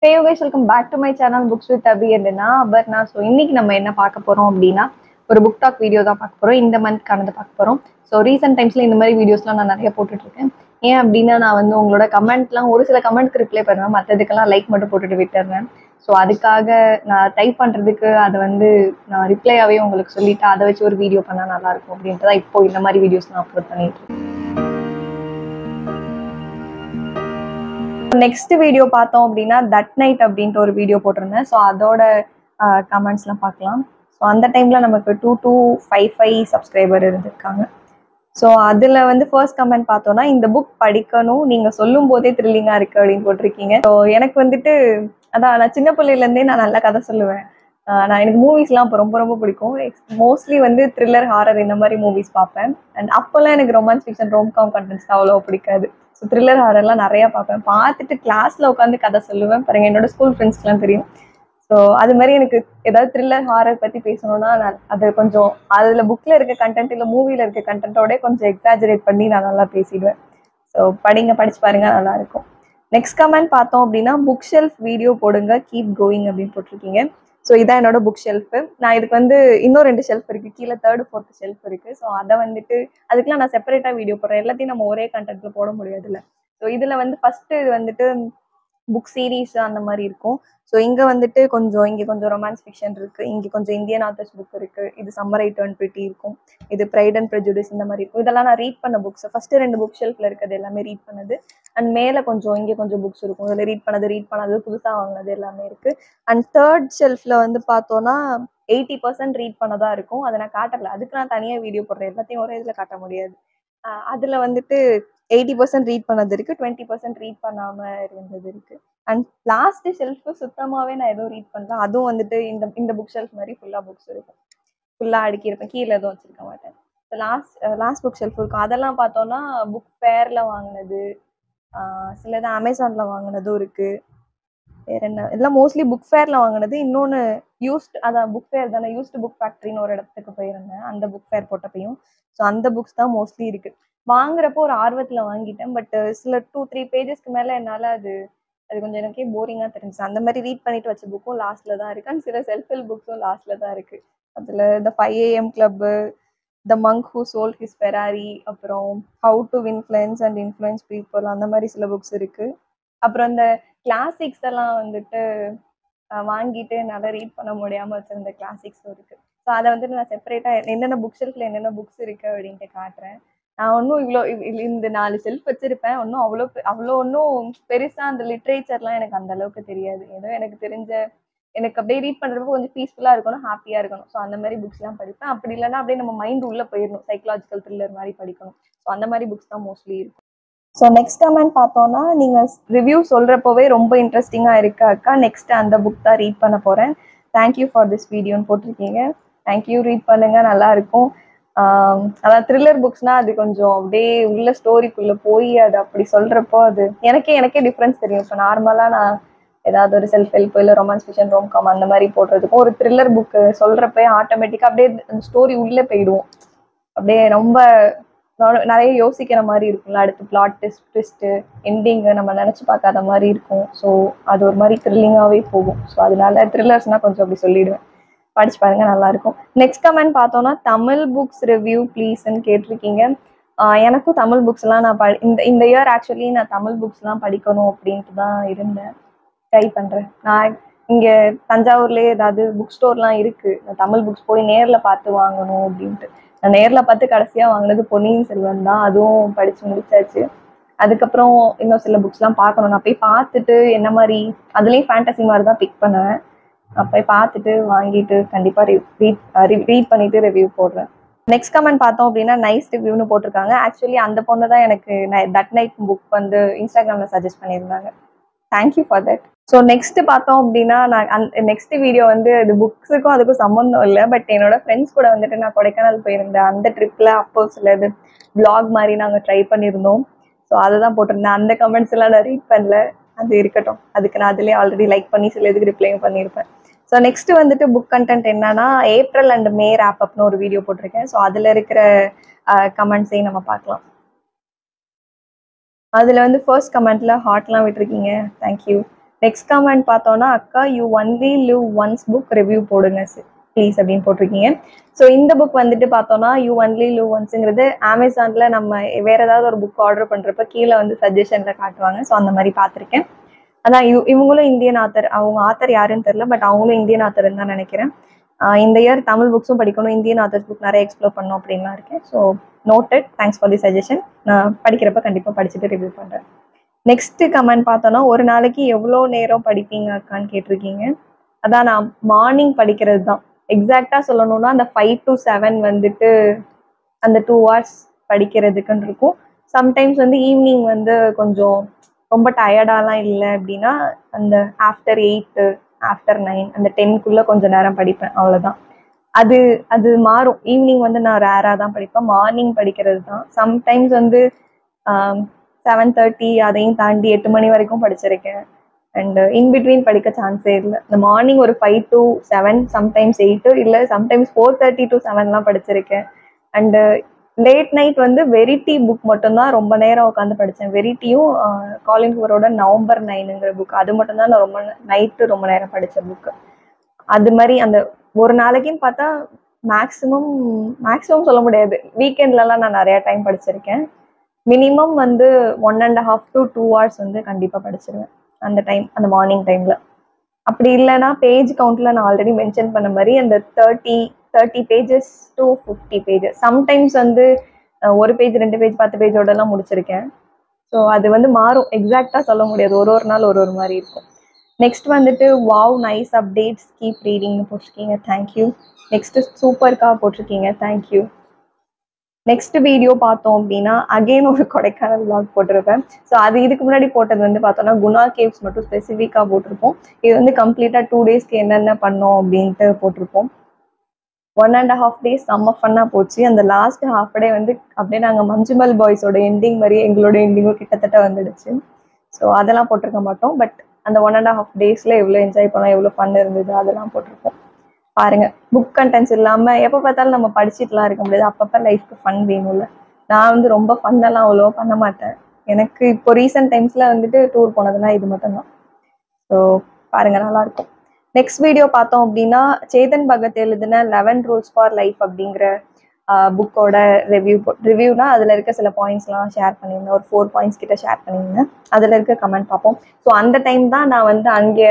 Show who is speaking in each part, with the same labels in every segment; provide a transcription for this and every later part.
Speaker 1: Hey you guys, welcome back to my channel Books with Abhi and Abarna. So இன்னைக்கு நம்ம என்ன பார்க்க போறோம் அப்படினா ஒரு book talk வீடியோ தான் பார்க்க போறோம். இந்த மந்த் கானது பார்க்க போறோம். So recent timesல இந்த மாதிரி வீடியோஸ்லாம் நான் நிறைய போட்டுட்டு இருக்கேன். ஏன் அப்படினா நான் வந்து உங்களோட கமெண்ட்லாம் ஒரு சில கமெண்ட்க்கு ரிப்ளை பண்ணுவேன். மத்ததுக்கெல்லாம் லைக் மட்டும் போட்டுட்டு விட்டுறேன். So அதுக்காக நான் டைப் பண்றதுக்கு அது வந்து நான் ரிப்ளையாவே உங்களுக்கு சொல்லிட்டு அதை வச்சு ஒரு வீடியோ பண்ணா நல்லா இருக்கும் அப்படின்ட்டு தான் இப்போ இந்த மாதிரி வீடியோஸ்லாம் அப்லோட் பண்ணிட்டு இருக்கேன். நெக்ஸ்ட் வீடியோ பார்த்தோம் அப்படின்னா தட் நைட் அப்படின்ட்டு ஒரு வீடியோ போட்டிருந்தேன். ஸோ அதோட கமெண்ட்ஸ்லாம் பார்க்கலாம். ஸோ அந்த டைமில் நமக்கு 2255 சப்ஸ்கிரைபர் இருந்திருக்காங்க. ஸோ அதில் வந்து ஃபர்ஸ்ட் கமெண்ட் பார்த்தோன்னா, இந்த புக் படிக்கணும், நீங்கள் சொல்லும் போதே த்ரில்லிங்காக இருக்குது அப்படின்னு போட்டிருக்கீங்க. ஸோ எனக்கு வந்துட்டு அதான் நான் சின்ன பிள்ளையிலேருந்தே நான் நல்லா கதை சொல்லுவேன். நான் எனக்கு மூவிஸ்லாம் இப்போ ரொம்ப ரொம்ப பிடிக்கும். மோஸ்ட்லி வந்து த்ரில்லர், ஹாரர் இந்த மாதிரி மூவிஸ் பார்ப்பேன். அண்ட் அப்போல்லாம் எனக்கு ரொமான்ஸ் ஃபிக்ஷன், ரோம்காம் கண்டென்ட்ஸ் அவ்வளோ பிடிக்காது. ஸோ த்ரில்லர், ஹாரர்லாம் நிறையா பார்ப்பேன். பார்த்துட்டு கிளாஸில் உட்காந்து கதை சொல்லுவேன். பாருங்க, என்னோட ஸ்கூல் ஃப்ரெண்ட்ஸ்க்குலாம் தெரியும். ஸோ அது மாதிரி எனக்கு ஏதாவது த்ரில்லர், ஹாரர் பற்றி பேசணும்னா நான் அது கொஞ்சம் அதில் புக்கில் இருக்க கண்டென்ட் இல்லை மூவியில் இருக்க கண்டென்ட்டோட கொஞ்சம் எக்ஸாஜரேட் பண்ணி நான் நல்லா பேசிடுவேன். ஸோ படிச்சு பாருங்க, நல்லாயிருக்கும். நெக்ஸ்ட் கமெண்ட் பார்த்தோம் அப்படின்னா, புக் ஷெல்ஃப் வீடியோ போடுங்க, கீப் கோயிங் அப்படின்னு போட்டிருக்கீங்க. ஸோ இதான் என்னோட புக் ஷெல்ஃபு. நான் இதுக்கு வந்து இன்னும் 2 ஷெல்ஃப் இருக்குது, கீழே 3rd 4th ஷெல்ஃப் இருக்குது. ஸோ அதை வந்துட்டு அதுக்கெலாம் நான் செப்பரேட்டாக வீடியோ போடுறேன். எல்லாத்தையும் நம்ம ஒரே கண்டென்ட்ல போட முடியாதுல்ல. ஸோ இதில் வந்து ஃபஸ்ட்டு இது வந்துட்டு புக் சீரீஸ் அந்த மாதிரி இருக்கும். ஸோ இங்கே வந்துட்டு இங்கே கொஞ்சம் ரொமான்ஸ் ஃபிக்ஷன் இருக்குது, இங்கே கொஞ்சம் இந்தியன் ஆத்தர்ஸ் புக் இருக்குது, இது சம்மர் ஐ டர்ன் பிரிட்டி இருக்கும், இது ப்ரைட் அண்ட் ப்ரெஜுடிஸ் இந்த மாதிரி இருக்கும். இதெல்லாம் நான் ரீட் பண்ண புக்ஸ். ஃபஸ்ட்டு 2 புக் ஷெல்ஃபில் இருக்கிறது எல்லாமே ரீட் பண்ணது. அண்ட் மேலே இங்கே கொஞ்சம் புக்ஸ் இருக்கும். இதில் ரீட் பண்ணது புதுசாக வாங்கினது எல்லாமே இருக்குது. அண்ட் 3rd ஷெல்ஃபில் வந்து பார்த்தோன்னா 80% ரீட் பண்ணதாக இருக்கும். அதை நான் காட்டலை, அதுக்கு நான் தனியாக வீடியோ போடுறேன். எல்லாத்தையும் ஒரே இதில் காட்ட முடியாது. அதில் வந்துட்டு 80% ரீட் பண்ணது இருக்குது, 20% ரீட் பண்ணாமல் இருந்தது இருக்குது. அண்ட் லாஸ்ட் ஷெல்ஃபு சுத்தமாகவே நான் எதுவும் ரீட் பண்ணல. அதுவும் வந்துட்டு இந்த புக் ஷெல்ஃப் மாதிரி ஃபுல்லாக புக்ஸ் இருக்கும், ஃபுல்லாக அடுக்கியிருப்பேன், கீழே எதுவும் வச்சுருக்க மாட்டேன். லாஸ்ட் புக் ஷெல்ஃப் இருக்கும். அதெல்லாம் பார்த்தோன்னா புக் ஃபேரில் வாங்கினது, சிலது அமேசானில் வாங்கினதும் இருக்குது. வேறு என்ன, எல்லாம் மோஸ்ட்லி புக் ஃபேரில் வாங்கினது. இன்னொன்று அதான் புக் ஃபேர் தானே, யூஸ்டு புக் ஃபேக்ட்ரின்னு ஒரு இடத்துக்கு போயிருந்தேன், அந்த புக் ஃபேர் போட்டப்பையும். ஸோ அந்த புக்ஸ் தான் மோஸ்ட்லி இருக்குது. வாங்குறப்போ ஒரு ஆர்வத்தில் வாங்கிட்டேன். பட் சில 2-3 பேஜஸ்க்கு மேலே என்னால் அது கொஞ்சம் எனக்கே போரிங்காக தெரிஞ்சிச்சு. அந்த மாதிரி ரீட் பண்ணிட்டு வச்ச புக்கும் லாஸ்ட்டில் தான் இருக்குது. அண்ட் சில செல்ஃப் ஹெல்ப் புக்ஸும் லாஸ்ட்டில் தான் இருக்குது. அதில் இந்த 5 AM club, the monk who sold his Ferrari, அப்புறம் how to influence and influence people, அந்த மாதிரி சில புக்ஸ் இருக்குது. அப்புறம் இந்த கிளாசிக்ஸ் எல்லாம் வந்துட்டு வாங்கிட்டு என்னால் ரீட் பண்ண முடியாமல் வச்சுருந்த கிளாசிக்ஸும் இருக்குது. ஸோ அதை வந்துட்டு நான் செப்பரேட்டாக என்னென்ன புக் ஷெல்ஃபில் என்னென்ன புக்ஸ் இருக்குது அப்படின்ட்டு காட்டுறேன். நான் ஒன்றும் இந்த 4 ஷெல்ஃப் வச்சுருப்பேன். ஒன்றும் அவ்வளோ ஒன்றும் பெருசாக அந்த லிட்ரேச்சர்லாம் எனக்கு அந்த அளவுக்கு தெரியாது. ஏதோ எனக்கு தெரிஞ்ச, எனக்கு அப்படியே ரீட் பண்ணுறப்போ கொஞ்சம் பீஸ்ஃபுல்லாக இருக்கணும், ஹாப்பியாக இருக்கணும். ஸோ அந்த மாதிரி புக்ஸ்லாம் படிப்பேன். அப்படி இல்லைன்னா அப்படியே நம்ம மைண்ட் உள்ளே போயிடணும், சைக்கலாஜிக்கல் த்ரில்லர் மாதிரி படிக்கணும். ஸோ அந்த மாதிரி புக்ஸ் தான் மோஸ்ட்லி இருக்கும். ஸோ நெக்ஸ்ட் கமெண்ட் பார்த்தோன்னா, நீங்கள் ரிவ்யூ சொல்கிறப்போவே ரொம்ப இன்ட்ரெஸ்டிங்காக இருக்கா அக்கா, நெக்ஸ்ட்டு அந்த புக் தான் ரீட் பண்ண போகிறேன், தேங்க்யூ ஃபார் திஸ் வீடியோன்னு போட்டிருக்கீங்க. தேங்க்யூ, ரீட் பண்ணுங்கள், நல்லாயிருக்கும். அதாவது த்ரில்லர் புக்ஸ்னால் அது கொஞ்சம் அப்படியே உள்ள ஸ்டோரிக்குள்ளே போய் அது அப்படி சொல்கிறப்போ அது எனக்கே டிஃப்ரென்ஸ் தெரியும். இப்போ நார்மலாக நான் ஏதாவது ஒரு செல்ஃப் ஹெல்ப் இல்லை ரொமான்ஸ் ஃபிக்ஷன், ரோம்காம் அந்த மாதிரி போடுறதுக்கும் ஒரு த்ரில்லர் புக்கு சொல்கிறப்ப ஆட்டோமேட்டிக்காக அப்படியே அந்த ஸ்டோரி உள்ளே போயிடுவோம். அப்படியே ரொம்ப நிறைய யோசிக்கிற மாதிரி இருக்கும்ல, அடுத்து பிளாட் ட்விஸ்ட்டு, எண்டிங்கு நம்ம நினச்சி பார்க்காத மாதிரி இருக்கும். ஸோ அது ஒரு மாதிரி த்ரில்லிங்காகவே போகும். ஸோ அதனால த்ரில்லர்ஸ்னால் கொஞ்சம் அப்படி சொல்லிவிடுவேன், படிச்சு பாருங்க, நல்லாயிருக்கும். நெக்ஸ்ட் கமெண்ட் பார்த்தோன்னா, தமிழ் புக்ஸ் ரிவ்யூ ப்ளீஸ்ன்னு கேட்டிருக்கீங்க. எனக்கும் தமிழ் புக்ஸ்லாம் நான் இந்த இயர் ஆக்சுவலி நான் தமிழ் புக்ஸ்லாம் படிக்கணும் அப்படின்ட்டு தான் இருந்தேன், ட்ரை பண்ணுறேன். நான் இங்கே தஞ்சாவூர்லேயே ஏதாவது புக் ஸ்டோர்லாம் இருக்குது, நான் தமிழ் புக்ஸ் போய் நேரில் பார்த்து வாங்கணும் அப்படின்ட்டு. நான் நேரில் பார்த்து கடைசியாக வாங்கினது பொன்னியின் செல்வன் தான். அதுவும் படித்து முடிச்சாச்சு. அதுக்கப்புறம் இன்னும் சில புக்ஸ்லாம் பார்க்கணும். நான் போய் பார்த்துட்டு என்ன மாதிரி, அதுலேயும் ஃபேண்டசி மாதிரி தான் பிக் பண்ணுவேன். போய் பார்த்துட்டு வாங்கிட்டு கண்டிப்பாக ரீட் பண்ணிவிட்டு ரிவ்யூ போடுறேன். நெக்ஸ்ட் கமெண்ட் பார்த்தோம் அப்படின்னா, நைஸ் ரிவ்யூன்னு போட்டிருக்காங்க. ஆக்சுவலி அந்த பொண்ணு தான் எனக்கு தட் நைட் புக் வந்து இன்ஸ்டாகிராமில் சஜஸ்ட் பண்ணியிருந்தாங்க. Thank you for that. So next பார்த்தோம் அப்படின்னா, நான் நெக்ஸ்ட் வீடியோ வந்து இது புக்ஸுக்கும் அதுக்கும் சம்மந்தம் இல்லை. பட் என்னோட ஃப்ரெண்ட்ஸ் கூட வந்துட்டு நான் கொடைக்கானல் போயிருந்தேன். அந்த ட்ரிப்பில் அப்போ சில இது vlog மாதிரி நாங்கள் ட்ரை பண்ணியிருந்தோம். ஸோ அதை தான் போட்டிருந்தேன். அந்த கமெண்ட்ஸ் எல்லாம் நான் ரீட் பண்ணல, அது இருக்கட்டும். அதுக்கு நான் அதிலே ஆல்ரெடி லைக் பண்ணி சில இதுக்கு ரிப்ளையும் பண்ணியிருப்பேன். ஸோ நெக்ஸ்ட் வந்துட்டு புக் கண்டென்ட் என்னன்னா, ஏப்ரல் அண்ட் மே ரேப் அப்னு ஒரு வீடியோ போட்டிருக்கேன். ஸோ அதில் இருக்கிற கமெண்ட்ஸையும் நம்ம பார்க்கலாம். அதில் வந்து ஃபர்ஸ்ட் கமெண்ட்டில் ஹார்ட்லாம் விட்டுருக்கீங்க, தேங்க்யூ. நெக்ஸ்ட் கமெண்ட் பார்த்தோன்னா, அக்கா you only live once book review போடுங்க ப்ளீஸ் அப்படின்னு போட்டிருக்கீங்க. ஸோ இந்த புக் வந்துட்டு பார்த்தோன்னா, யூ ஒன்லி லிவ் ஒன்ஸுங்கிறது அமேசானில் நம்ம வேற ஏதாவது ஒரு புக் ஆர்டர் பண்ணுறப்ப கீழே வந்து சஜஷனில் காட்டுவாங்க. ஸோ அந்த மாதிரி பார்த்துருக்கேன். அதான் இவங்களும் இந்தியன் ஆத்தர். அவங்க ஆத்தர் யாருன்னு தெரியல, பட் அவங்களும் இந்தியன் ஆத்தர்ன்னு தான் நினைக்கிறேன். இந்த இயர் தமிழ் புக்ஸும் படிக்கணும், இந்தியன் ஆத்தர்ஸ் புக் நிறைய எக்ஸ்ப்ளோர் பண்ணணும் அப்படின்லாம் இருக்கேன். So noted, thanks for the suggestion. நான் படிக்கிறப்ப கண்டிப்பாக படிச்சுட்டு ரிவ்யூ பண்ணுறேன். நெக்ஸ்ட் கமெண்ட் பார்த்தோன்னா, ஒரு நாளைக்கு எவ்வளோ நேரம் படிப்பீங்க அக்கான்னு கேட்டிருக்கீங்க. அதான் நான் மார்னிங் படிக்கிறது தான். எக்ஸாக்டாக சொல்லணும்னா அந்த 5 to 7 வந்துட்டு அந்த 2 hours படிக்கிறதுக்குன்னு இருக்கும். சம்டைம்ஸ் வந்து ஈவினிங் வந்து கொஞ்சம் ரொம்ப டயர்டாலாம் இல்லை அப்படின்னா அந்த ஆஃப்டர் 8 ஆஃப்டர் 9 அந்த 10க்குள்ளே கொஞ்சம் நேரம் படிப்பேன், அவ்வளோதான். அது அது மாறும். ஈவினிங் வந்து நான் ரேராக தான் படிப்பேன், மார்னிங் படிக்கிறது தான். சம்டைம்ஸ் வந்து 7:30 அதையும் தாண்டி 8 மணி வரைக்கும் படிச்சிருக்கேன். அண்ட் இன்பிட்வீன் படிக்க சான்ஸே இல்லை. இந்த மார்னிங் ஒரு 5 to 7, சம்டைம்ஸ் 8, இல்லை சம்டைம்ஸ் 4:30 to 7லாம் படிச்சிருக்கேன். அண்டு லேட் நைட் வந்து வெரிட்டி புக் மட்டும்தான் ரொம்ப நேரம் உட்காந்து படித்தேன். வெரிட்டியும் காலின் ஹூவரோட நவம்பர் 9ங்கிற புக், அது மட்டும்தான் நான் ரொம்ப நேரம் படித்த புக்கு. அது மாதிரி அந்த ஒரு நாளைக்குன்னு பார்த்தா மேக்ஸிமம் சொல்ல முடியாது, வீக்கெண்ட்லலாம் நான் நிறையா டைம் படிச்சிருக்கேன். மினிமம் வந்து 1.5 to 2 hours வந்து கண்டிப்பாக படிச்சிருவேன் அந்த டைம், அந்த மார்னிங் டைமில். அப்படி இல்லைன்னா பேஜ் கவுண்ட்டில் நான் ஆல்ரெடி மென்ஷன் பண்ண மாதிரி அந்த 30 pages to 50 pages, சம்டைம்ஸ் வந்து ஒரு பேஜ் 2 பேஜ் 10 பேஜோடலாம் முடிச்சிருக்கேன். ஸோ அது வந்து மாறும், எக்ஸாக்டாக சொல்ல முடியாது, ஒரு நாள் ஒரு மாதிரி இருக்கும். நெக்ஸ்ட் வந்துட்டு வாவ் நைஸ் அப்டேட்ஸ் கீப் ரீடிங்னு போட்டிருக்கீங்க, தேங்க்யூ. நெக்ஸ்ட் சூப்பர்க்கா போட்டிருக்கீங்க, தேங்க்யூ. நெக்ஸ்ட் வீடியோ பார்த்தோம் அப்படின்னா அகெயின் ஒரு கொடைக்கானல் vlog போட்டிருப்பேன். ஸோ அது இதுக்கு முன்னாடி போட்டது வந்து பார்த்தோன்னா குணா கேவ்ஸ் மட்டும் ஸ்பெசிஃபிக்காக போட்டிருப்போம். இது வந்து கம்ப்ளீட்டாக 2 daysக்கு என்னென்ன பண்ணோம் அப்படின்ட்டு போட்டிருப்போம். 1.5 days செம்ம ஃபன்னாக போச்சு. அந்த லாஸ்ட் ஹாஃப் டே வந்து அப்படியே நாங்கள் மஞ்சுமல் பாய்ஸோட எண்டிங் மாதிரியே எங்களோட எண்டிங்கும் கிட்டத்தட்ட வந்துடுச்சு. ஸோ அதெல்லாம் போட்டிருக்க மாட்டோம், பட் அந்த 1.5 daysல எவ்வளோ என்ஜாய் பண்ணோம், எவ்வளோ ஃபன் இருந்தது அதெல்லாம் போட்டிருப்போம். பாருங்க, புக் கண்டென்ட்ஸ் இல்லாமல் எப்போ பார்த்தாலும் நம்ம படிச்சுட்டுலாம் இருக்க முடியாது, அப்பப்போ லைஃப்க்கு ஃபன் வேணும்ல. நான் வந்து ரொம்ப ஃபன்னெல்லாம் அவ்வளோ பண்ண மாட்டேன். எனக்கு இப்போ ரீசெண்ட் டைம்ஸில் வந்துட்டு டூர் போனதுன்னா இது மட்டும்தான். ஸோ பாருங்க, நல்லாயிருக்கும். நெக்ஸ்ட் வீடியோ பார்த்தோம் அப்படின்னா சேதன் பகத் எழுதின 11 rules for life அப்படிங்கிற புக்கோட ரிவ்யூனா அதில் இருக்க சில பாயிண்ட்ஸ்லாம் ஷேர் பண்ணியிருந்தேன். ஒரு 4 points கிட்ட ஷேர் பண்ணியிருந்தேன். அதில் இருக்க கமெண்ட் பார்ப்போம். ஸோ அந்த டைம் தான் நான் வந்து அங்கே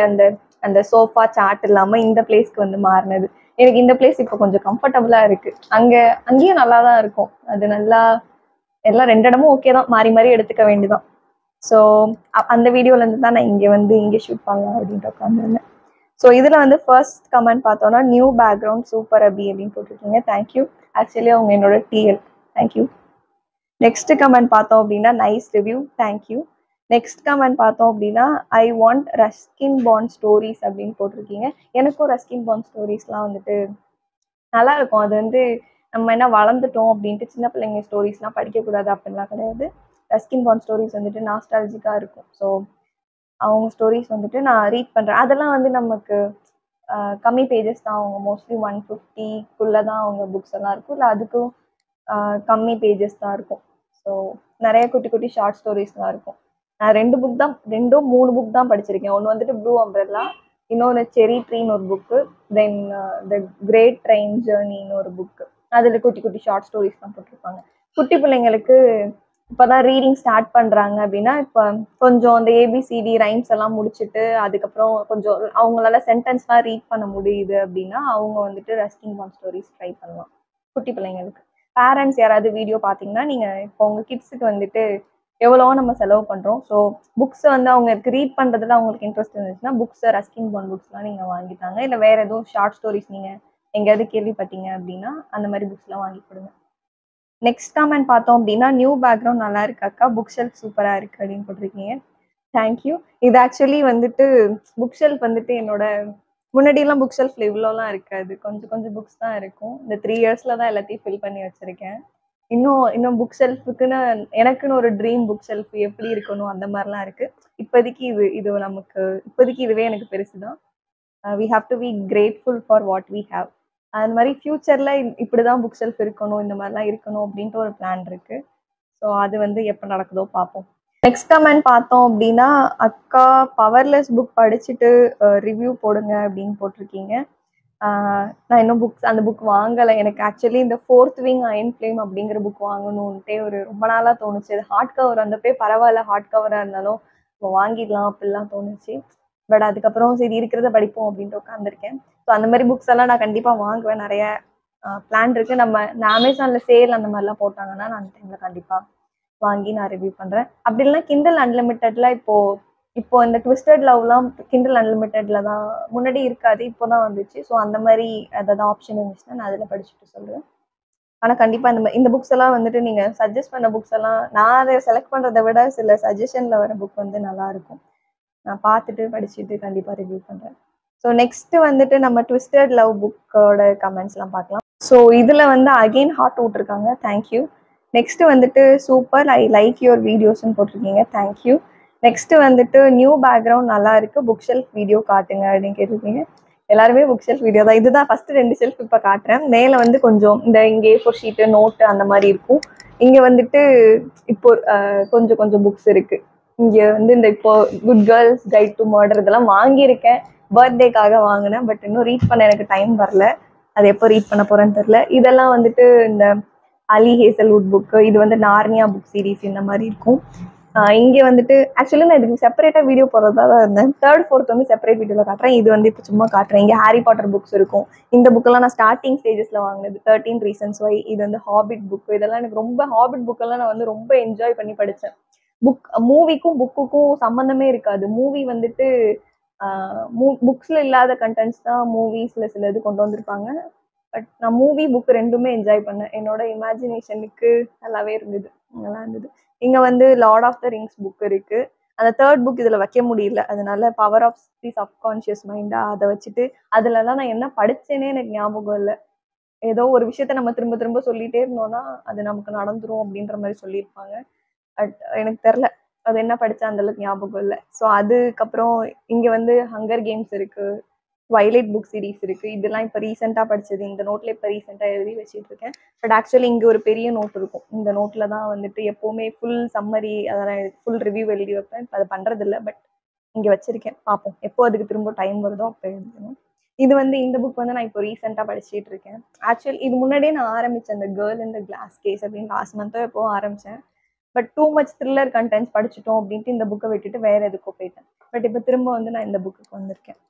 Speaker 1: அந்த சோஃபா சாட் இல்லாமல் இந்த பிளேஸ்க்கு வந்து மாறினது. எனக்கு இந்த பிளேஸ் இப்போ கொஞ்சம் கம்ஃபர்டபுளாக இருக்குது. அங்கேயும் நல்லா தான் இருக்கும். அது நல்லா எல்லாம் 2 இடமும் ஓகே தான், மாறி மாறி எடுத்துக்க வேண்டியதான். ஸோ அந்த வீடியோலேருந்து தான் நான் இங்கே ஷூட் பண்ணலாம் அப்படின்ட்டு உட்காந்துருந்தேன். ஸோ இதில் வந்து ஃபர்ஸ்ட் கமெண்ட் பார்த்தோன்னா நியூ பேக்ரவுண்ட் சூப்பர் அபி அப்படின்னு போட்டிருக்கீங்க, தேங்க்யூ. ஆக்சுவலி அவங்க என்னோட டிஎல், தேங்க்யூ. நெக்ஸ்ட் கமெண்ட் பார்த்தோம் அப்படின்னா nice review, thank you. Next comment பார்த்தோம் அப்படின்னா I want Ruskin bond stories அப்படின்னு போட்டிருக்கீங்க. எனக்கும் ரஸ்கின் பாண்ட் ஸ்டோரிஸ்லாம் வந்துட்டு நல்லா இருக்கும். அது வந்து நம்ம என்ன வளர்ந்துட்டோம் அப்படின்ட்டு சின்ன பிள்ளைங்க ஸ்டோரிஸ்லாம் படிக்கக்கூடாது அப்படின்லாம் கிடையாது. ரஸ்கின் பாண்ட் ஸ்டோரிஸ் வந்துட்டு நாஸ்டாலஜிக்காக இருக்கும். ஸோ அவங்க ஸ்டோரிஸ் வந்துட்டு நான் ரீட் பண்ணுறேன். அதெல்லாம் வந்து நமக்கு கம்மி பேஜஸ் தான், அவங்க மோஸ்ட்லி 150க்குள்ளே தான் அவங்க புக்ஸ் எல்லாம் இருக்கும், இல்லை அதுக்கும் கம்மி பேஜஸ் தான் இருக்கும். ஸோ நிறைய குட்டி குட்டி ஷார்ட் ஸ்டோரிஸ்லாம் இருக்கும். நான் 2 3 புக் தான் படிச்சிருக்கேன். ஒன்று வந்துட்டு ப்ளூ அம்ப்ரெல்லா, இன்னொன்று செரி ட்ரீன்னு ஒரு book, then the great train ஜேர்னின்னு ஒரு புக்கு. அதில் குட்டி குட்டி ஷார்ட் ஸ்டோரிஸ் தான் போட்டிருப்பாங்க. குட்டி பிள்ளைங்களுக்கு இப்போ தான் ரீடிங் ஸ்டார்ட் பண்ணுறாங்க அப்படின்னா இப்போ கொஞ்சம் அந்த ஏபிசிடி ரைம்ஸ் எல்லாம் முடிச்சுட்டு அதுக்கப்புறம் கொஞ்சம் அவங்களால சென்டென்ஸ்லாம் ரீட் பண்ண முடியுது அப்படின்னா அவங்க வந்துட்டு ரஸ்கின் பாண்ட் ஸ்டோரிஸ் ட்ரை பண்ணலாம் குட்டி பிள்ளைங்களுக்கு. பேரண்ட்ஸ் யாராவது வீடியோ பார்த்தீங்கன்னா நீங்கள் இப்போ உங்கள் கிட்ஸுக்கு வந்துட்டு எவ்வளோ நம்ம செலவு பண்ணுறோம். ஸோ புக்ஸை வந்து அவங்களுக்கு ரீட் பண்ணுறதுல அவங்களுக்கு இன்ட்ரெஸ்ட் இருந்துச்சுன்னா புக்ஸை ரஸ்கின் பாண்ட் புக்ஸ்லாம் நீங்கள் வாங்கிட்டாங்க. இல்லை வேறு எதுவும் ஷார்ட் ஸ்டோரிஸ் நீங்கள் எங்கேயாவது கேள்விப்பட்டீங்க அப்படின்னா அந்த மாதிரி புக்ஸ்லாம் வாங்கி கொடுங்க. நெக்ஸ்ட் கமெண்ட் பார்த்தோம் அப்படின்னா நியூ பேக்ரவுண்ட் நல்லா இருக்கு அக்கா, புக் ஷெல்ஃப் சூப்பராக இருக்குது அப்படின்னு போட்டிருக்கீங்க, தேங்க்யூ. இது ஆக்சுவலி வந்துட்டு புக் ஷெல்ஃப் வந்துட்டு என்னோட முன்னாடியெல்லாம் புக் ஷெல்ஃபில் இவ்வளோலாம் இருக்காது, கொஞ்சம் புக்ஸ் தான் இருக்கும். இந்த 3 yearsல தான் எல்லாத்தையும் ஃபில் பண்ணி வச்சுருக்கேன். இன்னும் புக் ஷெல்ஃபுக்குன்னு எனக்குன்னு ஒரு ட்ரீம் புக் ஷெல்ஃப் எப்படி இருக்கணும் அந்த மாதிரிலாம் இருக்குது. இப்போதைக்கு இது நமக்கு இப்போதைக்கு இதுவே எனக்கு பெருசு தான். We have to be grateful for what we have. அது மாதிரி ஃப்யூச்சரில் இப்படி தான் புக் ஷெல்ஃப் இருக்கணும், இந்த மாதிரிலாம் இருக்கணும் அப்படின்ட்டு ஒரு பிளான் இருக்குது. ஸோ அது வந்து எப்போ நடக்குதோ பார்ப்போம். நெக்ஸ்ட் கமெண்ட் பார்த்தோம் அப்படின்னா, அக்கா பவர்லெஸ் புக் படிச்சுட்டு ரிவ்யூ போடுங்க அப்படின்னு போட்டிருக்கீங்க. நான் இன்னும் அந்த புக் வாங்கலை. எனக்கு ஆக்சுவலி இந்த ஃபோர்த் விங் அயன் ஃப்ளேம் அப்படிங்கிற புக் வாங்கணுன்ட்டே ரொம்ப நாளாக தோணுச்சு. அது ஹார்ட் கவர் வந்தப்பே பரவாயில்ல, ஹார்ட் கவராக இருந்தாலும் நம்ம வாங்கிடலாம் அப்படிலாம் தோணுச்சு. பட் அதுக்கப்புறம் சரி இருக்கிறத படிப்போம் அப்படின்ட்டு உட்காந்துருக்கேன். ஸோ அந்த மாதிரி புக்ஸ் எல்லாம் நான் கண்டிப்பாக வாங்குவேன். நிறைய பிளான் இருக்குது. இந்த அமேசானில் சேல் அந்த மாதிரிலாம் போட்டாங்கன்னா நான் அந்த டைமில் கண்டிப்பாக வாங்கி நான் ரிவ்யூ பண்ணுறேன். அப்படி இல்லைனா கிண்டல் அன்லிமிட்டெட்ல இப்போ இந்த ட்விஸ்டட் லவ்லாம் கிண்டல் அன்லிமிட்டெட்ல தான் முன்னாடி இருக்காது, இப்போ தான் வந்துச்சு. ஸோ அந்த மாதிரி ஏதாவது ஆப்ஷன் இருந்துச்சுன்னா நான் அதில் படிச்சுட்டு சொல்லுவேன். ஆனால் கண்டிப்பாக இந்த புக்ஸ் எல்லாம் வந்துட்டு நீங்கள் சஜஸ்ட் பண்ண புக்ஸ் எல்லாம் நான் அதை செலக்ட் பண்ணுறதை விட சில சஜஷனில் வர புக் வந்து நல்லாயிருக்கும். நான் பார்த்துட்டு படிச்சுட்டு கண்டிப்பாக ரிவ்யூ பண்ணுறேன். ஸோ நெக்ஸ்ட் வந்துட்டு நம்ம ட்விஸ்டட் லவ் புக்கோட கமெண்ட்ஸ்லாம் பார்க்கலாம். ஸோ இதில் வந்து அகெயின் ஹார்ட் விட்டுருக்காங்க, தேங்க்யூ. நெக்ஸ்ட் வந்துட்டு சூப்பர், ஐ லைக் யுவர் வீடியோஸ்ன்னு போட்டிருக்கீங்க, தேங்க்யூ. நெக்ஸ்ட் வந்துட்டு நியூ பேக்ரவுண்ட் நல்லா இருக்கு, புக் ஷெல்ஃப் வீடியோ காட்டுங்க அப்படின்னு கேட்டிருக்கீங்க. எல்லாருமே புக் ஷெல்ஃப் வீடியோ தான். இதுதான் ஃபர்ஸ்ட் 2 ஷெல்ஃப் இப்போ காட்டுறேன். மேலே வந்து கொஞ்சம் இந்த இங்கே A4 ஷீட்டு நோட்டு அந்த மாதிரி இருக்கும். இங்கே வந்துட்டு இப்போ கொஞ்சம் கொஞ்சம் புக்ஸ் இருக்கு. இங்கே வந்து இந்த இப்போ good girls guide to murder இதெல்லாம் வாங்கியிருக்கேன், பர்த்டேக்காக வாங்கினேன். பட் இன்னும் ரீட் பண்ண எனக்கு டைம் வரல. அது எப்போ ரீட் பண்ண போறேன்னு தெரியல. இதெல்லாம் வந்துட்டு இந்த அலி ஹேசல்வுட் புக்கு, இது வந்து நார்னியா புக் சீரீஸ் இந்த மாதிரி இருக்கும். இங்கே வந்துட்டு ஆக்சுவலி நான் இதுக்கு செப்பரேட்டாக வீடியோ போடுறதா தான் இருந்தேன். 3rd 4th வந்து செப்பரேட் வீடியோவில் காட்டுறேன். இது வந்து இப்போ சும்மா காட்டுறேன். இங்கே ஹாரி பாட்டர் புக்ஸ் இருக்கும். இந்த புக்கெல்லாம் நான் ஸ்டார்டிங் ஸ்டேஜஸில் வாங்கினது. 13 ரீசன்ஸ் வை, இது வந்து ஹாபிட் புக்கு. இதெல்லாம் எனக்கு ஹாபிட் புக்கெல்லாம் நான் வந்து ரொம்ப என்ஜாய் பண்ணி படித்தேன். மூவிக்கும் புக்குக்கும் சம்மந்தமே இருக்காது. மூவி வந்துட்டு புக்ஸில் இல்லாத கண்டென்ட்ஸ் தான் மூவிஸில் சில இது கொண்டு வந்திருப்பாங்க. பட் நான் மூவி புக் ரெண்டுமே என்ஜாய் பண்ணேன். என்னோட இமேஜினேஷனுக்கு நல்லாவே இருந்தது, நல்லா இருந்தது. இங்கே வந்து Lord of the Rings book இருக்கு. அந்த 3rd புக் இதில் வைக்க முடியல, அதனால பவர் ஆஃப் தி சப்கான்ஷியஸ் மைண்டா அதை வச்சுட்டு அதுலலாம் நான் என்ன படித்தேனே எனக்கு ஞாபகம் இல்லை. ஏதோ ஒரு விஷயத்த நம்ம திரும்ப திரும்ப சொல்லிட்டே இருந்தோம்னா அது நமக்கு நடந்துரும் அப்படின்ற மாதிரி சொல்லியிருப்பாங்க. பட் எனக்கு தெரில அது என்ன படித்தா அந்தளவுக்கு ஞாபகம் இல்லை. ஸோ அதுக்கப்புறம் இங்கே வந்து ஹங்கர் கேம்ஸ் இருக்கு, ட்வைலைட் புக் சீரீஸ் இருக்கு. இதெல்லாம் இப்போ ரீசெண்டாக படிச்சது. இந்த நோட்ல இப்போ ரீசெண்டாக எழுதி வச்சுட்டு இருக்கேன். பட் ஆக்சுவலி இங்கே ஒரு பெரிய நோட் இருக்கும். இந்த நோட்டில் தான் வந்துட்டு எப்போவுமே ஃபுல் சம்மரி அதெல்லாம் ஃபுல் ரிவ்யூ எழுதி வைப்பேன். இப்போ அதை பண்ணுறதில்ல, பட் இங்கே வச்சிருக்கேன். பார்ப்போம் எப்போ அதுக்கு திரும்ப டைம் வருதோ அப்போ எழுதணும். இது வந்து இந்த புக் வந்து நான் இப்போ ரீசெண்டாக படிச்சுட்டு இருக்கேன். ஆக்சுவலி இது முன்னாடியே நான் ஆரம்பித்தேன், இந்த கேர்ள் இந்த கிளாஸ் கேஸ் அப்படின்னு லாஸ்ட் மந்த்தோ எப்போ ஆரம்பித்தேன். But too much thriller contents படிச்சுட்டோம் அப்படின்ட்டு இந்த புக்கை விட்டுட்டு வேற எதுக்கோ போயிட்டேன். பட் இப்போ திரும்ப வந்து நான் இந்த புக்குக்கு வந்திருக்கேன்.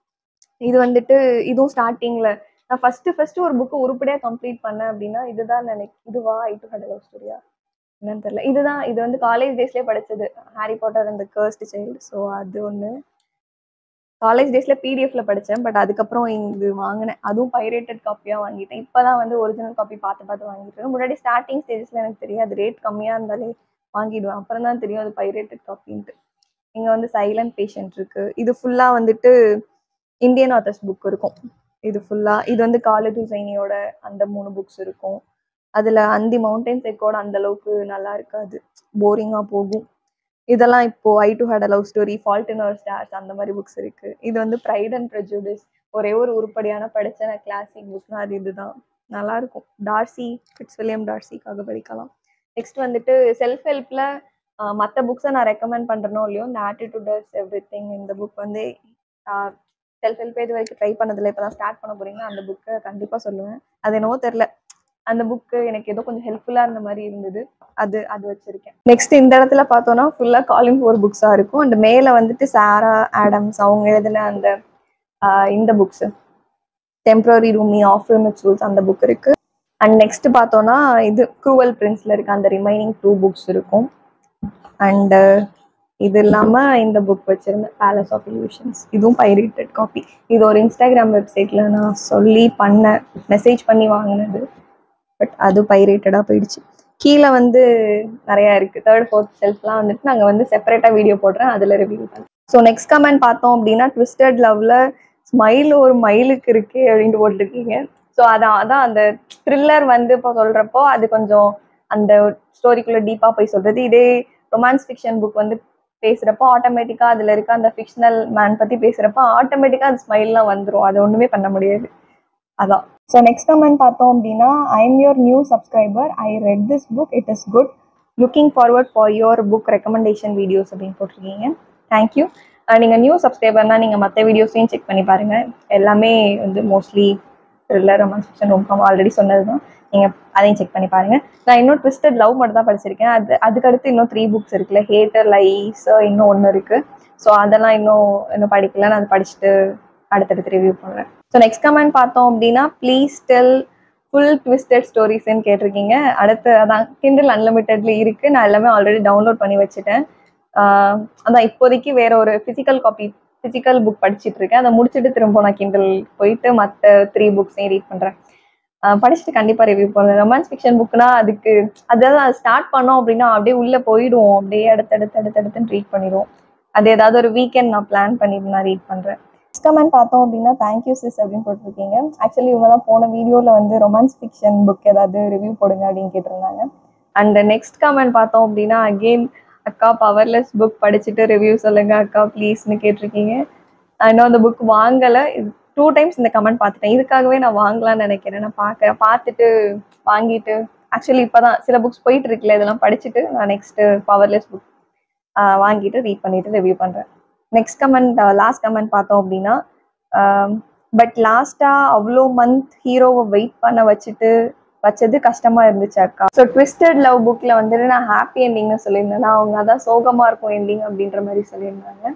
Speaker 1: இது வந்துட்டு இதுவும் ஸ்டார்டிங்ல நான் ஃபர்ஸ்ட் ஒரு புக்கு உருப்படியாக கம்ப்ளீட் பண்ணேன் அப்படின்னா இதுதான் இதுவா ஐ டு ஹேட் லவ் ஸ்டோரியா என்னன்னு தெரியல. இது வந்து காலேஜ் டேஸ்லேயே படிச்சது, ஹாரி பாட்டர் அந்த கர்ஸ்ட் சைல்டு. ஸோ அது ஒன்று காலேஜ் டேஸ்ல பிடிஎஃப்ல படித்தேன். பட் அதுக்கப்புறம் இங்கு வாங்கினேன், அதுவும் பைரேட்டட் காப்பியாக வாங்கிட்டேன். இப்போதான் வந்து ஒரிஜினல் காப்பி பார்த்து வாங்கிட்டேன். முன்னாடி ஸ்டார்டிங் ஸ்டேஜஸ்ல எனக்கு தெரியாது, ரேட் கம்மியாக இருந்தாலே வாங்கிடுவேன். அப்புறம் தான் தெரியும் அது பைரேட்டட் காப்பின்ட்டு. இங்கே வந்து சைலண்ட் பேஷண்ட் இருக்கு. இது ஃபுல்லாக வந்துட்டு இந்தியன் ஆத்தர்ஸ் புக் இருக்கும். இது ஃபுல்லாக இது வந்து காலித் ஹுசைனியோட அந்த 3 புக்ஸ் இருக்கும். அதில் தி மவுண்டன்ஸ் எக்கோட அந்த அளவுக்கு நல்லா இருக்காது, போரிங்காக போகும். இதெல்லாம் இப்போ I too had love story, fault in our stars அந்த மாதிரி புக்ஸ் இருக்கு. இது வந்து ப்ரைட் அண்ட் ப்ரெஜுடிஸ், ஒரே ஒரு உருப்படியான படித்த கிளாசிக் புக்னா அது இதுதான், நல்லா இருக்கும். டார்சி, ஃபிட்ஸ்வில்லியம் டார்சிக்காக படிக்கலாம். நெக்ஸ்ட் வந்துட்டு செல்ஃப் ஹெல்ப்ல மற்ற புக்ஸை நான் ரெக்கமெண்ட் பண்ணுறனோ இல்லையோ, இந்த ஆட்டிடியூட் டஸ் எவ்ரிதிங் இந்த புக் வந்து செல்ஃப் ஹெல்ப் இது வரைக்கும் ட்ரை பண்ணதில்லை. இப்போ தான் ஸ்டார்ட் பண்ண போறீங்கன்னா அந்த புக்கை கண்டிப்பாக சொல்லுவேன். அது என்னவோ தெரில, அந்த புக்கு எனக்கு ஏதோ கொஞ்சம் ஹெல்ப்ஃபுல்லாக இருந்த மாதிரி இருந்தது, அது வச்சிருக்கேன். நெக்ஸ்ட் இந்த இடத்துல பார்த்தோன்னா ஃபுல்லாக காலிங் ஃபோர் புக்ஸாக இருக்கும். அண்ட் மேலே வந்துட்டு சாரா ஆடம்ஸ் அவங்க எழுதின அந்த இந்த books temporary Rumi, of limits rules அந்த புக் இருக்கு. அண்ட் நெக்ஸ்ட் பார்த்தோன்னா இது க்ரூவல் பிரின்ஸ்ல இருக்க அந்த ரிமைனிங் 2 புக்ஸ் இருக்கும். அண்டு இது இல்லாமல் இந்த புக் வச்சுருந்தேன், பேலஸ் ஆஃப் இல்யூஷன்ஸ். இதுவும் பைரேட்டட் காப்பி. இது ஒரு இன்ஸ்டாகிராம் வெப்சைட்டில் நான் சொல்லி மெசேஜ் பண்ணி வாங்கினது. பட் அது பைரேட்டடாக போயிடுச்சு. கீழே வந்து நிறையா இருக்குது. 3rd 4th ஷெல்ஃப்லாம் வந்துட்டு நாங்கள் வந்து செப்பரேட்டாக வீடியோ போடுறேன், அதில் ரிவ்யூ பண்ணேன். ஸோ நெக்ஸ்ட் கமெண்ட் பார்த்தோம் அப்படின்னா ட்விஸ்டட் லவ்வில் ஸ்மைல் ஒரு மைலுக்கு இருக்கு அப்படின்ட்டு போட்டுருக்கீங்க. ஸோ அதான் அந்த த்ரில்லர் வந்து இப்போ சொல்கிறப்போ அது கொஞ்சம் அந்த ஸ்டோரிக்குள்ளே டீப்பாக போய் சொல்கிறது. இதே ரொமான்ஸ் ஃபிக்ஷன் புக் வந்து பேசுகிறப்போ ஆட்டோமேட்டிக்காக அதில் இருக்க அந்த ஃபிக்ஷனல் மேன் பற்றி பேசுகிறப்போ ஆட்டோமேட்டிக்காக அந்த ஸ்மைல்லாம் வந்துடும், அது ஒன்றுமே பண்ண முடியாது. அதான். ஸோ நெக்ஸ்ட் கமெண்ட் பார்த்தோம் அப்படின்னா, I am your new subscriber, I read this book, it is good, looking forward for your book recommendation videos அப்படின்னு போட்டிருக்கீங்க. தேங்க்யூ. நீங்கள் நியூ சப்ஸ்கிரைபர்னால் நீங்கள் மற்ற வீடியோஸையும் செக் பண்ணி பாருங்கள். எல்லாமே வந்து mostly thriller, romance fiction, Rome-com already சொன்னது தான். நீங்கள் அதையும் செக் பண்ணி பாருங்கள். நான் இன்னும் ட்விஸ்டட் லவ் மட்டும் தான் படிச்சிருக்கேன். அதுக்கடுத்து இன்னும் 3 புக்ஸ் இருக்குல்ல, ஹேட்டர், லைஸ், இன்னும் ஒன்று இருக்குது. ஸோ அதெல்லாம் இன்னும் படிக்கல. நான் அதை படிச்சுட்டு அடுத்தடுத்து ரிவ்யூ பண்ணுறேன். ஸோ நெக்ஸ்ட் கமெண்ட் பார்த்தோம் அப்படின்னா, ப்ளீஸ் டெல் ஃபுல் ட்விஸ்டட் ஸ்டோரிஸ்ன்னு கேட்டிருக்கீங்க. அடுத்து அதான் கிண்டில் அன்லிமிட்டட்ல இருக்குது. நான் எல்லாமே ஆல்ரெடி டவுன்லோட் பண்ணி வச்சுட்டேன். அதான் இப்போதைக்கு வேற ஒரு ஃபிசிக்கல் புக் படிச்சுட்டு இருக்கேன். அதை முடிச்சுட்டு திரும்ப நான் கிண்டல் போயிட்டு மற்ற 3 புக்ஸையும் ரீட் பண்ணுறேன். படிச்சுட்டு கண்டிப்பாக ரிவ்யூ பண்ணுறேன். ரொமான்ஸ் ஃபிக்ஷன் புக்னா அதாவது ஸ்டார்ட் பண்ணோம் அப்படின்னா அப்படியே உள்ளே போயிடுவோம். அப்படியே அடுத்தடுத்துன்னு ரீட் பண்ணிடுவோம். அது ஏதாவது ஒரு வீக்கெண்ட் நான் பிளான் பண்ணிட்டு நான் ரீட் பண்ணுறேன். நெக்ஸ்ட் கமெண்ட் பார்த்தோம் அப்படின்னா, தேங்க்யூ சிஸ் அப்படின்னு போட்டிருக்கீங்க. ஆக்சுவலி இவங்க தான் போன வீடியோவில் வந்து ரொமான்ஸ் ஃபிக்ஷன் புக் ஏதாவது ரிவ்யூ போடுங்க அப்படின்னு கேட்டிருந்தாங்க. அண்ட் நெக்ஸ்ட் கமெண்ட் பார்த்தோம் அப்படின்னா, அகெயின் அக்கா பவர்லெஸ் புக் படிச்சுட்டு ரிவ்யூ சொல்லுங்க அக்கா ப்ளீஸ்னு கேட்டிருக்கீங்க. இன்னும் அந்த புக் வாங்கலை. 2 டைம்ஸ் இந்த கமெண்ட் பார்த்துட்டேன். இதுக்காகவே நான் வாங்கலாம்னு நினைக்கிறேன். நான் பார்த்துட்டு வாங்கிட்டு ஆக்சுவலி இப்போ தான் சில புக்ஸ் போயிட்டு இருக்குல்ல, இதெல்லாம் படிச்சுட்டு நான் நெக்ஸ்ட்டு பவர்லெஸ் புக் வாங்கிட்டு ரீட் பண்ணிட்டு ரிவ்யூ பண்ணுறேன். நெக்ஸ்ட் கமெண்ட், லாஸ்ட் கமெண்ட் பார்த்தோம் அப்படின்னா, பட் லாஸ்ட்டாக அவ்வளோ மந்த் ஹீரோவை வெயிட் பண்ண வச்சது கஷ்டமாக இருந்துச்சு அக்கா. ஸோ ட்விஸ்டட் லவ் புக்கில் வந்துட்டு நான் ஹாப்பி எண்டிங்னு சொல்லியிருந்தேன். அவங்க அதான் சோகமாக இருக்கும் எண்டிங் அப்படின்ற மாதிரி சொல்லியிருந்தாங்க.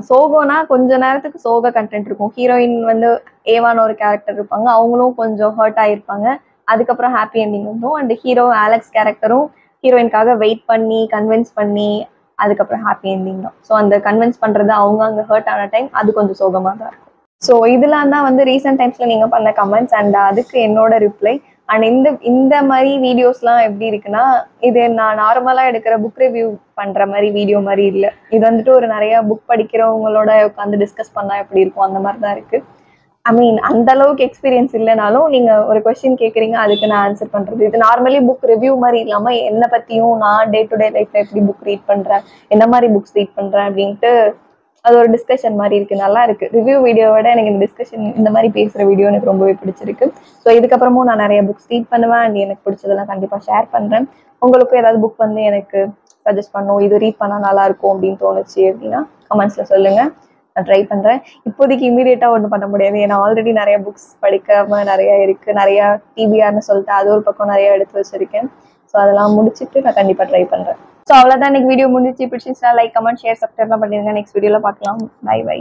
Speaker 1: சோகம்னா கொஞ்ச நேரத்துக்கு சோக கண்டென்ட் இருக்கும். ஹீரோயின் வந்து ஏவான ஒரு கேரக்டர் இருப்பாங்க, அவங்களும் கொஞ்சம் ஹர்ட் ஆகிருப்பாங்க. அதுக்கப்புறம் ஹாப்பி எண்டிங் வந்துடும். அண்ட் ஹீரோ ஆலெக்ஸ் கேரக்டரும் ஹீரோயின்காக வெயிட் பண்ணி கன்வின்ஸ் பண்ணி அதுக்கப்புறம் ஹாப்பி எண்டிங் தான். ஸோ அந்த கன்வின்ஸ் பண்ணுறது அவங்க அங்கே ஹர்ட் ஆன டைம் அது கொஞ்சம் சோகமாக தான் இருக்கும். ஸோ இதெல்லாம் தான் வந்து ரீசெண்ட் டைம்ஸில் நீங்கள் பண்ண கமெண்ட்ஸ் அண்ட் அதுக்கு என்னோட ரிப்ளை. அண்ட் இந்த மாதிரி வீடியோஸ்லாம் எப்படி இருக்குன்னா, இது நான் நார்மலாக எடுக்கிற புக் ரிவ்யூ பண்ணுற மாதிரி வீடியோ மாதிரி இல்லை. இது வந்துட்டு ஒரு நிறைய புக் படிக்கிறவங்களோட உட்காந்து டிஸ்கஸ் பண்ணால் எப்படி இருக்கும் அந்த மாதிரி தான் இருக்குது. ஐ மீன் அந்த அளவுக்கு எக்ஸ்பீரியன்ஸ் இல்லைனாலும் நீங்கள் ஒரு கொஸ்டின் கேட்குறீங்க, அதுக்கு நான் ஆன்சர் பண்ணுறது. இது நார்மலி புக் ரிவ்யூ மாதிரி இல்லாமல் என்னை பற்றியும் நான் டே டு டே லைஃப்பில் எப்படி புக் ரீட் பண்ணுறேன், என்ன மாதிரி புக்ஸ் ரீட் பண்ணுறேன் அப்படின்ட்டு அது ஒரு டிஸ்கஷன் மாதிரி இருக்குது. நல்லா இருக்குது. ரிவ்யூ வீடியோவோட எனக்கு இந்த டிஸ்கஷன் இந்த மாதிரி பேசுகிற வீடியோ எனக்கு ரொம்பவே பிடிச்சிருக்கு. ஸோ இதுக்கப்புறமும் நான் நிறைய புக்ஸ் ரீட் பண்ணுவேன் அண்ட் எனக்கு பிடிச்சதெல்லாம் கண்டிப்பாக ஷேர் பண்ணுறேன். உங்களுக்கும் ஏதாவது புக் வந்து எனக்கு சஜஸ்ட் பண்ணும், இது ரீட் பண்ணால் நல்லாயிருக்கும் அப்படின்னு தோணுச்சு அப்படின்னா கமெண்ட்ஸில் சொல்லுங்கள். நான் ட்ரை பண்ணுறேன். இப்போதைக்கு இமீடியட்டாக ஒன்றும் பண்ண முடியாது. ஏன்னா ஆல்ரெடி நிறைய புக்ஸ் படிக்காமல் நிறையா இருக்குது. நிறையா டிபிஆர்னு சொல்லிட்டு அது ஒரு பக்கம் நிறையா எடுத்து வச்சுருக்கேன். ஸோ அதெல்லாம் முடிச்சுட்டு நான் கண்டிப்பாக ட்ரை பண்ணுறேன். ஸோ அவ்வளோதான், இன்னைக்கு வீடியோ முடிஞ்சிச்சு. பிடிச்சிருந்துச்சுன்னா லைக், கமெண்ட், ஷேர், சப்ஸ்கிரைப்லாம் பண்ணிடுங்க. நெக்ஸ்ட் வீடியோவில் பார்க்கலாம். Bye by.